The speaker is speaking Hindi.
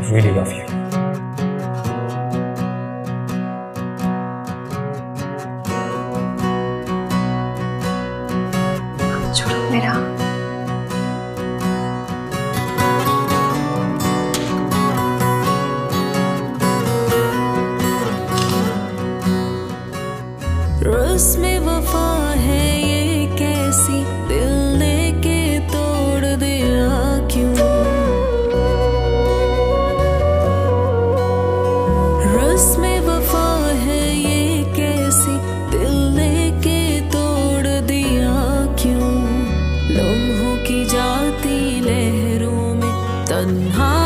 Really love you. छोड़ो मेरा। रस्म वफा है ये कैसी, दिल लेके तोड़ दिया क्यों। रस्म वफा है ये कैसी, दिल लेके तोड़ दिया क्यों। लम्हों की जाती लहरों में तन्हा